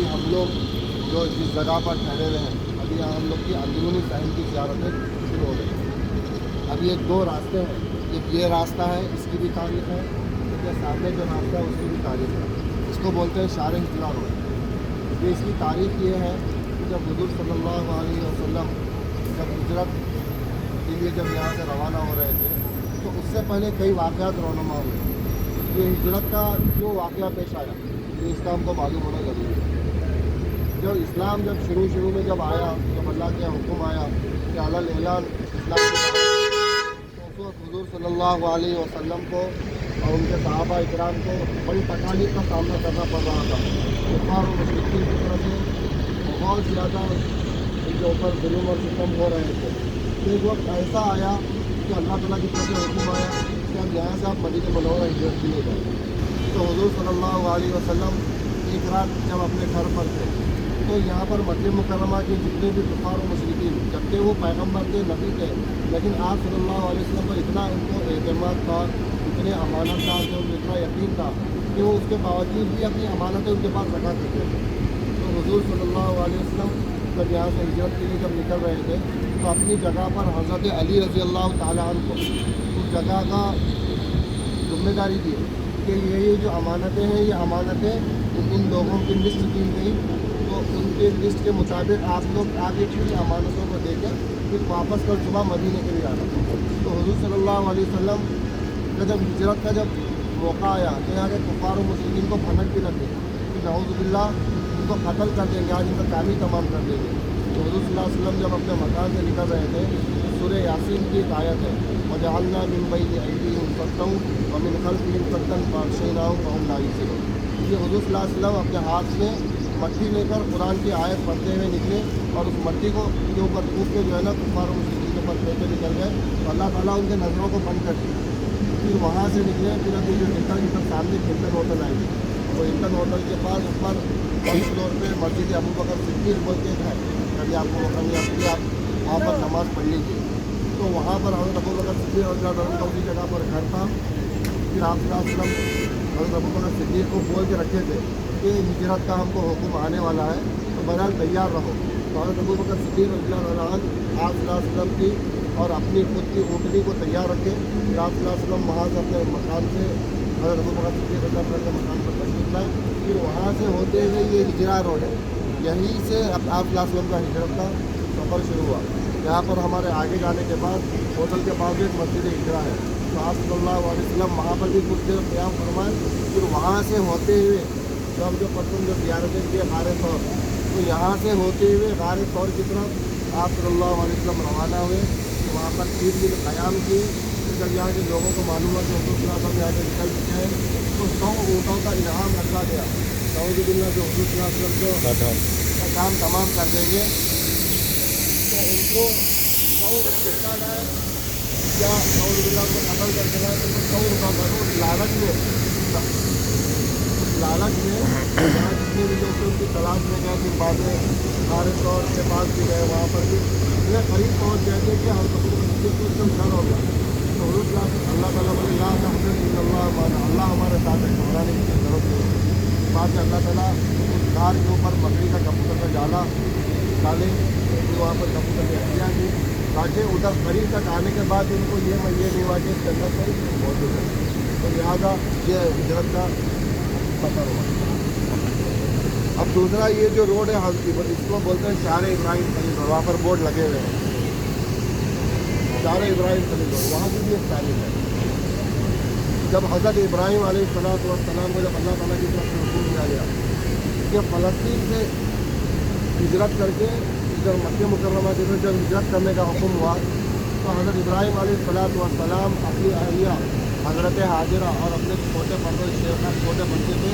ابھی ہم لوگ جو جس جگہ پر ٹھہرے ہوئے ہیں ابھی یہاں ہم لوگ کی اندرونی صحن کی زیارتیں شروع ہو گئی. ابھی ایک دو راستے ہیں, ایک یہ راستہ ہے, اس کی بھی تاریخ ہے, ایک یہ سامنے جو راستہ ہے اس کی بھی تاریخ ہے. اس کو بولتے ہیں شار ہجرہ روڈ. یہ اس کی تاریخ یہ ہے کہ جب حضور صلی اللہ علیہ وسلم جب ہجرت کے لیے جب یہاں سے روانہ ہو رہے تھے تو اس سے پہلے کئی واقعات رونما ہوئے. یہ ہجرت کا جو واقعہ پیش آیا یہ اس کا ہم کو معلوم ہونا ضروری ہے. جب اسلام جب شروع میں جب آیا, جب اللہ کا حکم آیا کہ علی اعلان اسلام کے تو حضور صلی اللہ علیہ وسلم کو اور ان کے صحابہ اکرام کو بڑی تکالیف کا سامنا کرنا پڑ رہا تھا. کفار و مشرکین کی طرف سے بہت زیادہ ان کے اوپر ظلم اور ستم ہو رہے تھے. ایک وقت ایسا آیا کہ اللہ تعالیٰ کی طرف سے حکم آیا کہ اب یہاں سے آپ مدینہ منورہ ہجرت کیے جائیں. تو حضور صلی اللہ علیہ وسلم ایک رات جب اپنے گھر پر تھے تو یہاں پر مکہ مکرمہ کے جتنے بھی کفار و مشرکین, جبکہ وہ پیغمبر تھے, نبی تھے, لیکن آپ صلی اللہ علیہ وسلم پر اتنا ان کو اعتماد تھا, اتنے امانت دار تھے, ان کو اتنا یقین تھا کہ وہ اس کے باوجود بھی اپنی امانتیں ان کے پاس رکھا کرتے تھے. تو حضور صلی اللہ علیہ وسلم جب یہاں سے ہجرت کے لیے جب نکل رہے تھے تو اپنی جگہ پر حضرت علی رضی اللہ تعالیٰ عنہ کو اس جگہ کا ذمہ داری دی کہ یہ جو امانتیں ہیں یہ امانتیں ان لوگوں کی لسٹ دی گئی, تو ان کے لسٹ کے مطابق آپ لوگ آگے کی امانتوں کو دے کر پھر واپس کل صبح مدینے کے لیے آنا. تو حضور صلی اللہ علیہ وسلم کا جب ہجرت کا جب موقع آیا تو یہاں کے کفار و مشرکین کو پھنک بھی رکھے کہ نعوذ باللہ ان کو قتل کر دیں گے, آج ان کا کام ہی تمام کر دیں گے. تو حضور صلی اللہ علیہ وسلم جب اپنے مکان سے نکل رہے تھے سورہ یاسین کی ایک آیت ہے, وَجَعَلْنَا مِن بَيْنِ أَيْدِيهِمْ سَدًّا وَمِنْ خَلْفِهِمْ سَدًّا فَأَغْشَيْنَاهُمْ فَهُمْ لَا يُبْصِرُونَ. یہ حضور صلی اللہ علیہ وسلم اپنے ہاتھ میں مٹی لے کر قرآن کی آیت پڑھتے ہوئے نکلے اور اس مٹی کو کے اوپر پھونک کے جو ہے نا کفار و مشرکین کے اوپر پھینک کے نکل گئے تو اللہ تعالیٰ ان کے نظروں کو بند کر دیا. پھر وہاں سے نکلے, پھر ابھی جو ہلٹن کی سامنے ہلٹن ہوٹل آئی, وہ ہلٹن ہوٹل کے پاس اوپر فرسٹ فلور پہ مسجد ابو بکر صدیق بول کے ہے, کبھی آپ کو موقع ملا کہ آپ وہاں پر نماز پڑھ لیجیے. تو وہاں پر حضرت ابو بکر صدیق رضی اللہ عنہ کا اسی جگہ پر گھر تھا. پھر آپ صلی اللہ علیہ وسلم حضرت ابو بکر صدیق کو بول کے رکھے تھے کہ ہجرت کا ہم کو حکم آنے والا ہے تو بہرحال تیار رہو. تو حضرت ابو بکر صدیق رضی اللہ عنہ آپ صلی اللہ علیہ وسلم کی اور اپنی خود کی اونٹنی کو تیار رکھے. پھر آپ صلی اللہ علیہ وسلم وہاں سے اپنے مکان سے حضرت ابو بکر صدیق رضی اللہ عنہ کے مکان پر تشریف لائے. پھر وہاں سے ہوتے ہوئے یہ ہجرہ روڈ ہے, یہیں سے آپ صلی اللہ علیہ وسلم کا ہجرت کا سفر شروع ہوا. یہاں پر ہمارے آگے جانے کے بعد ہوٹل کے پاس ایک مسجد ہجرہ ہے, تو آپ صلی اللہ علیہ وسلم وہاں پر بھی کچھ دیر قیام فرمائے. پھر وہاں سے ہوتے ہوئے جب جو پتن جو زیارتیں کیے غار ثور, تو یہاں سے ہوتے ہوئے غار ثور کی طرف آپ صلی اللہ علیہ وسلم روانہ ہوئے. تو وہاں پر 3 دن قیام کیے. پھر جب یہاں کے لوگوں کو معلوم ہوا کہ حضور صلی اللہ علیہ وسلم یہاں سے نکل چکے ہیں تو 100 اونٹوں کا انعام رکھا گیا. نعوذ باللہ جو حضور صلی اللہ علیہ وسلم جو کام تمام کر دیں گے تو ان کو 100 کتنا لائے یا نعوذ باللہ کو قتل کر کے لائے تو 100 روپیہ بھرو. لالچ میں یہاں جتنے بھی لوگ ان کی تلاش میں گئے پھر بعد غار ثور کے پاس بھی گئے, وہاں پر بھی اتنے قریب پہنچ گئے تھے کہ ہر کسی کو ایک دم ڈر ہو گیا. تو حضور اللہ تعالیٰ بولے لا تحزن ان اللہ ہمارے ساتھ ہے, گھبرانے کی ضرورت نہیں. بعد میں اللہ تعالیٰ اس غار کے اوپر مکڑی کا کبوتر کا جالا ڈالے, وہاں پر کبوتر کی ہڈیاں دی تاکہ ادھر قریب تک آنے کے بعد ان کو یہ نہیں ہوا کہ اس کے اندر کوئی موجود ہے. تو لہٰذا یہ ہجرت کا سفر ہوا. اب دوسرا یہ جو روڈ ہے اس کو بولتے ہیں شار ابراہیم خلیل روڈ. وہاں پر بورڈ لگے ہوئے ہیں شار ابراہیم خلیل روڈ. وہاں کی بھی ایک تاریخ ہے. جب حضرت ابراہیم علیہ السلام کو جب اللہ تعالیٰ کی طرف سے حکم دیا گیا کہ فلسطین سے ہجرت کر کے جب مکہ مکرمہ کے جب ہجرت کرنے کا حکم ہوا تو حضرت ابراہیم علیہ السلام اپنی اہلیہ حضرت حاجرہ اور اپنے چھوٹے بچے تھے